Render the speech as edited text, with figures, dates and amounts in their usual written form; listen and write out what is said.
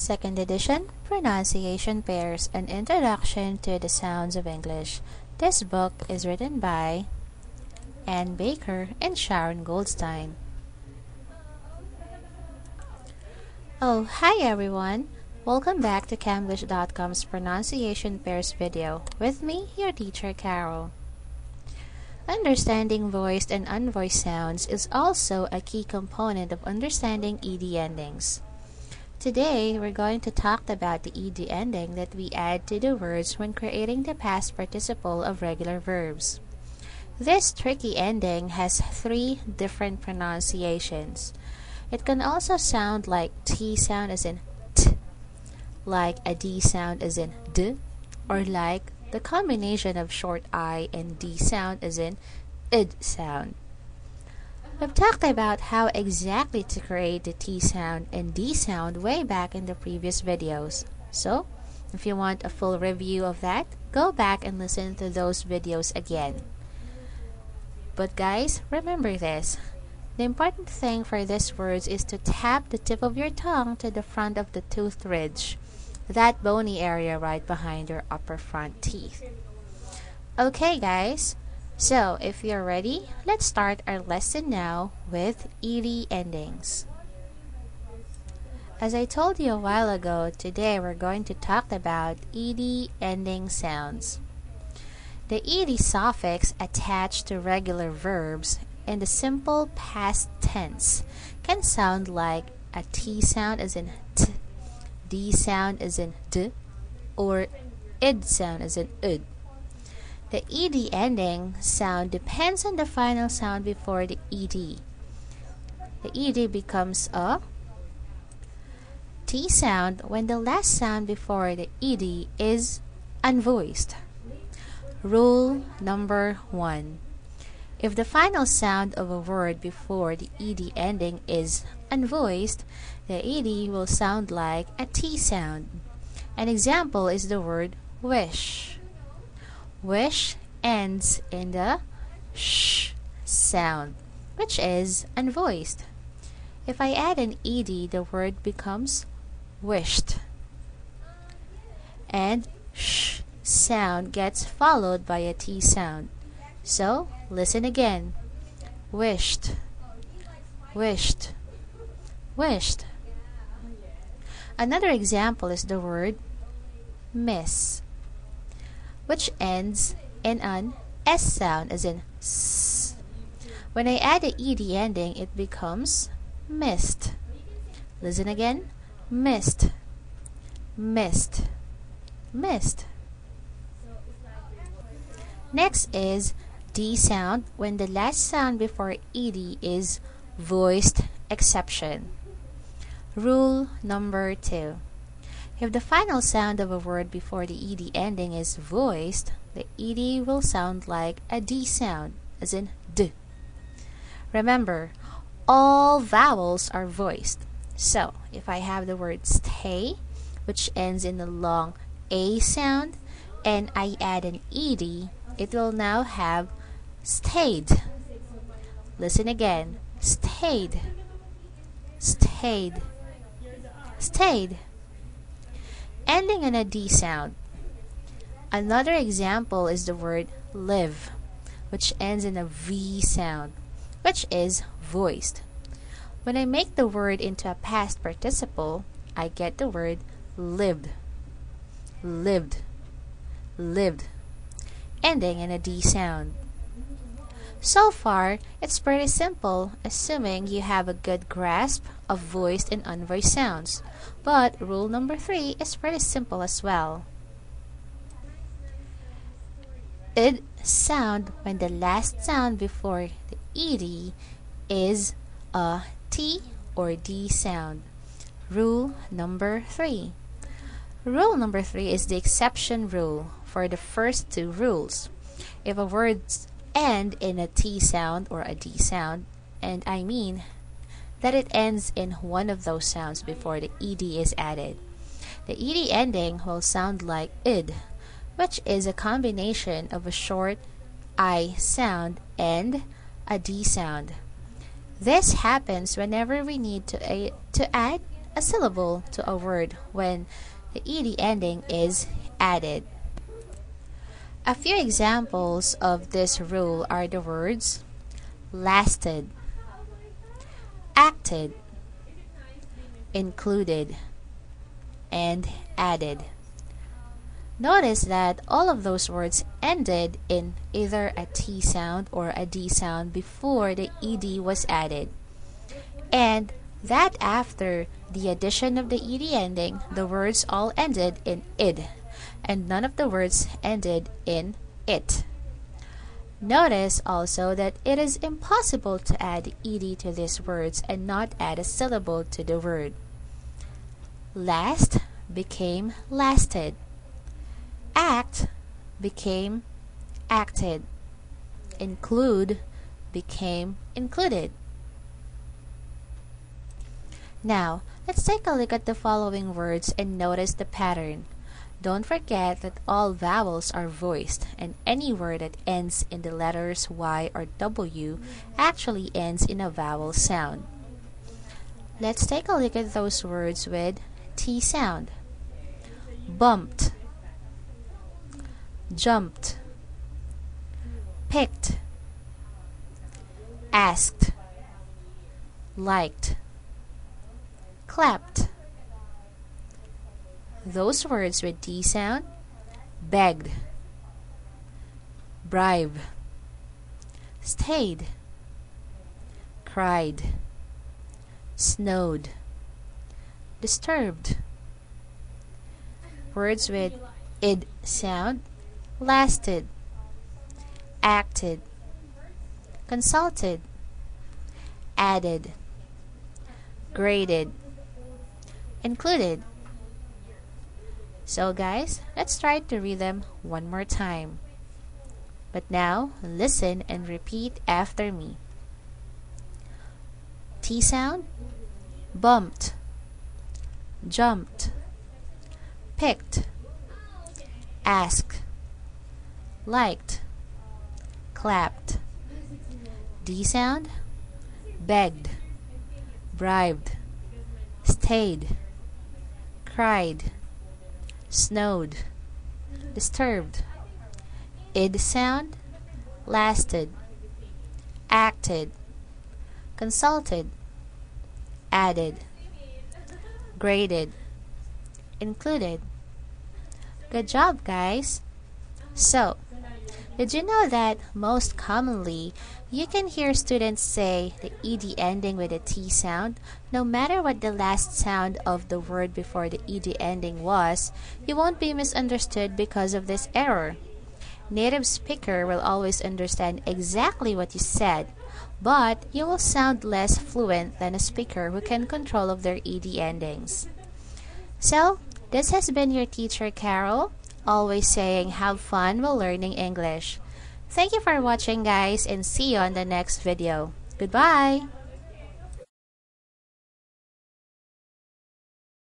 Second edition, Pronunciation Pairs, An Introduction to the Sounds of English. This book is written by Anne Baker and Sharon Goldstein. Oh, hi everyone! Welcome back to Camglish.com's Pronunciation Pairs video. With me, your teacher Carol. Understanding voiced and unvoiced sounds is also a key component of understanding ed endings. Today, we're going to talk about the ed ending that we add to the words when creating the past participle of regular verbs. This tricky ending has 3 different pronunciations. It can also sound like T sound as in T, like a D sound as in D, or like the combination of short I and D sound as in id sound. We've talked about how exactly to create the T sound and D sound way back in the previous videos. So, if you want a full review of that, go back and listen to those videos again. But guys, remember this. The important thing for these words is to tap the tip of your tongue to the front of the tooth ridge, that bony area right behind your upper front teeth. Okay guys, so if you're ready, let's start our lesson now with ed endings. As I told you a while ago, today we're going to talk about ed ending sounds. The ed suffix attached to regular verbs in the simple past tense can sound like a T sound as in T, D sound as in D, or id sound as in id. The ed ending sound depends on the final sound before the ed. The ed becomes a T sound when the last sound before the ed is unvoiced. Rule number 1. If the final sound of a word before the ed ending is unvoiced, the ed will sound like a T sound. An example is the word wish. Wish ends in the sh sound, which is unvoiced. If I add an ed, the word becomes wished. And sh sound gets followed by a T sound. So, listen again. Wished, wished, wished. Another example is the word miss, which ends in an S sound as in S. When I add the ed ending, it becomes missed. Listen again. Missed, missed, missed. Next is D sound when the last sound before ed is voiced exception. Rule number 2. If the final sound of a word before the ed ending is voiced, the ed will sound like a D sound, as in D. Remember, all vowels are voiced. So, if I have the word stay, which ends in a long A sound, and I add an ed, it will now have stayed. Listen again. Stayed, stayed, stayed. Ending on a D sound. Another example is the word live, which ends in a V sound, which is voiced. When I make the word into a past participle, I get the word lived, lived, lived, ending in a D sound. So far, it's pretty simple, assuming you have a good grasp of voiced and unvoiced sounds. But rule number 3 is pretty simple as well. Id sound when the last sound before the ed is a T or D sound. Rule number 3. Rule number 3 is the exception rule for the first 2 rules. If a word end in a T sound or a D sound, and I mean that it ends in one of those sounds before the ed is added, the ed ending will sound like id, which is a combination of a short I sound and a D sound. This happens whenever we need to add a syllable to a word when the ed ending is added. A few examples of this rule are the words lasted, acted, included, and added. Notice that all of those words ended in either a T sound or a D sound before the ed was added, and that after the addition of the ed ending, the words all ended in id, and none of the words ended in it. Notice also that it is impossible to add ed to these words and not add a syllable to the word. Last became lasted. Act became acted. Include became included. Now, let's take a look at the following words and notice the pattern. Don't forget that all vowels are voiced, and any word that ends in the letters Y or W actually ends in a vowel sound. Let's take a look at those words with T sound. Bumped, jumped, picked, asked, liked, clapped. Those words with D sound: begged, bribe, stayed, cried, snowed, disturbed. Words with id sound: lasted, acted, consulted, added, graded, included. So guys, let's try to read them one more time. But now, listen and repeat after me. T sound: bumped, jumped, picked, asked, liked, clapped. D sound: begged, bribed, stayed, cried, snowed, disturbed. Id sound: lasted, acted, consulted, added, graded, included. Good job, guys! So, did you know that most commonly you can hear students say the ed ending with a T sound? No matter what the last sound of the word before the ed ending was, you won't be misunderstood because of this error. Native speaker will always understand exactly what you said, but you will sound less fluent than a speaker who can control of their ed endings. So, this has been your teacher Carol, always saying have fun while learning English. Thank you for watching, guys, and see you on the next video. Goodbye!